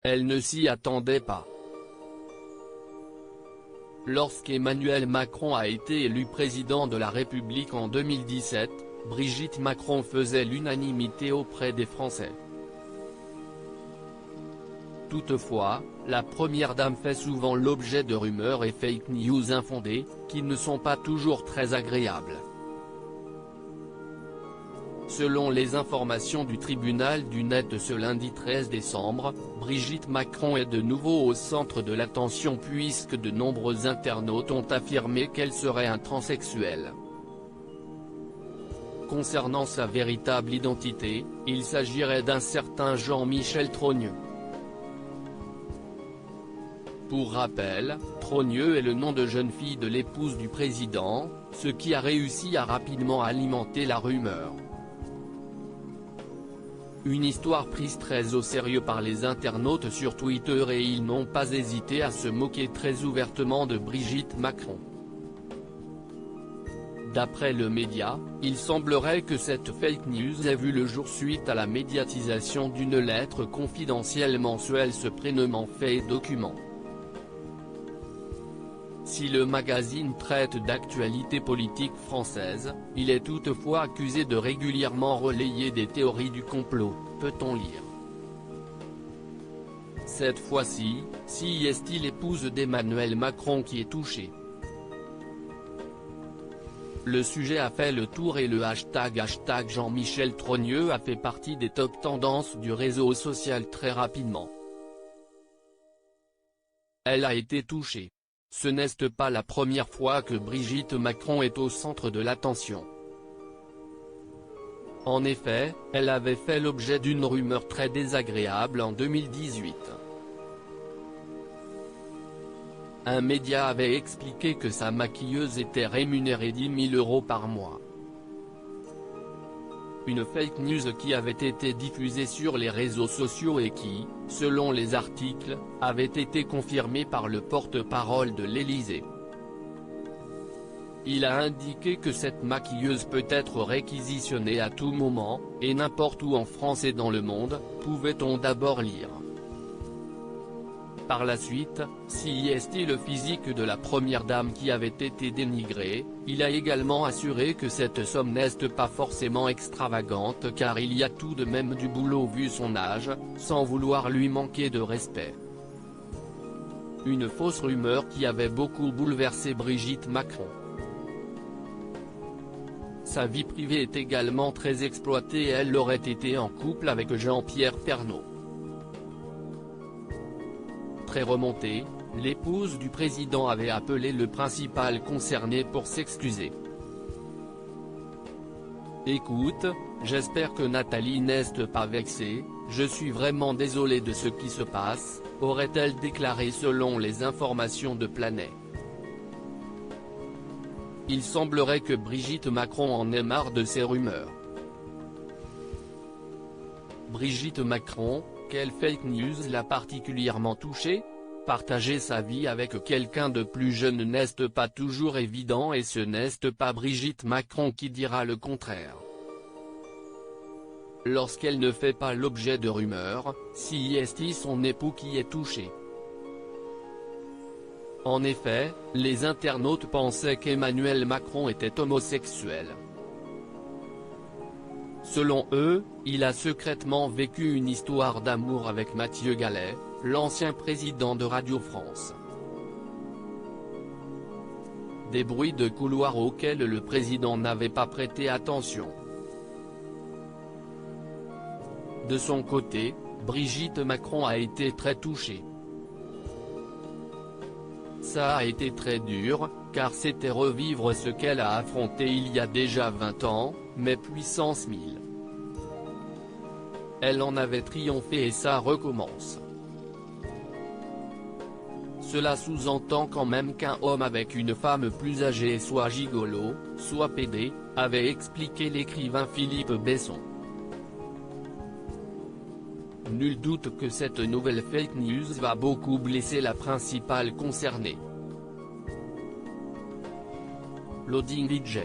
Elle ne s'y attendait pas. Lorsqu'Emmanuel Macron a été élu président de la République en 2017, Brigitte Macron faisait l'unanimité auprès des Français. Toutefois, la première dame fait souvent l'objet de rumeurs et fake news infondées, qui ne sont pas toujours très agréables. Selon les informations du tribunal du Net ce lundi 13 décembre, Brigitte Macron est de nouveau au centre de l'attention puisque de nombreux internautes ont affirmé qu'elle serait un transsexuel. Concernant sa véritable identité, il s'agirait d'un certain Jean-Michel Trogneux. Pour rappel, Trogneux est le nom de jeune fille de l'épouse du président, ce qui a réussi à rapidement alimenter la rumeur. Une histoire prise très au sérieux par les internautes sur Twitter et ils n'ont pas hésité à se moquer très ouvertement de Brigitte Macron. D'après le média, il semblerait que cette fake news ait vu le jour suite à la médiatisation d'une lettre confidentielle mensuelle se prénommant Faits et Documents. Si le magazine traite d'actualité politique française, il est toutefois accusé de régulièrement relayer des théories du complot, peut-on lire. Cette fois-ci, est-il l'épouse d'Emmanuel Macron qui est touchée. Le sujet a fait le tour et le hashtag Jean-Michel Trogneux a fait partie des top tendances du réseau social très rapidement. Elle a été touchée. Ce n'est pas la première fois que Brigitte Macron est au centre de l'attention. En effet, elle avait fait l'objet d'une rumeur très désagréable en 2018. Un média avait expliqué que sa maquilleuse était rémunérée 10 000 € par mois. Une fake news qui avait été diffusée sur les réseaux sociaux et qui, selon les articles, avait été confirmée par le porte-parole de l'Élysée. Il a indiqué que cette maquilleuse peut être réquisitionnée à tout moment, et n'importe où en France et dans le monde, pouvait-on d'abord lire. Par la suite, est le physique de la première dame qui avait été dénigré, il a également assuré que cette somme n'est pas forcément extravagante car il y a tout de même du boulot vu son âge, sans vouloir lui manquer de respect. Une fausse rumeur qui avait beaucoup bouleversé Brigitte Macron. Sa vie privée est également très exploitée et elle aurait été en couple avec Jean-Pierre Pernaut. Très remontée, l'épouse du président avait appelé le principal concerné pour s'excuser. « Écoute, j'espère que Nathalie n'est pas vexée, je suis vraiment désolé de ce qui se passe », aurait-elle déclaré selon les informations de Planet. Il semblerait que Brigitte Macron en ait marre de ces rumeurs. Brigitte Macron, quelle fake news l'a particulièrement touchée? Partager sa vie avec quelqu'un de plus jeune n'est pas toujours évident et ce n'est pas Brigitte Macron qui dira le contraire. Lorsqu'elle ne fait pas l'objet de rumeurs, c'est son époux qui est touché. En effet, les internautes pensaient qu'Emmanuel Macron était homosexuel. Selon eux, il a secrètement vécu une histoire d'amour avec Mathieu Gallet, l'ancien président de Radio France. Des bruits de couloir auxquels le président n'avait pas prêté attention. De son côté, Brigitte Macron a été très touchée. Ça a été très dur, car c'était revivre ce qu'elle a affronté il y a déjà 20 ans, mais puissance 1000. Elle en avait triomphé et ça recommence. Cela sous-entend quand même qu'un homme avec une femme plus âgée soit gigolo, soit pédé, avait expliqué l'écrivain Philippe Besson. Nul doute que cette nouvelle fake news va beaucoup blesser la principale concernée. Loading DJ.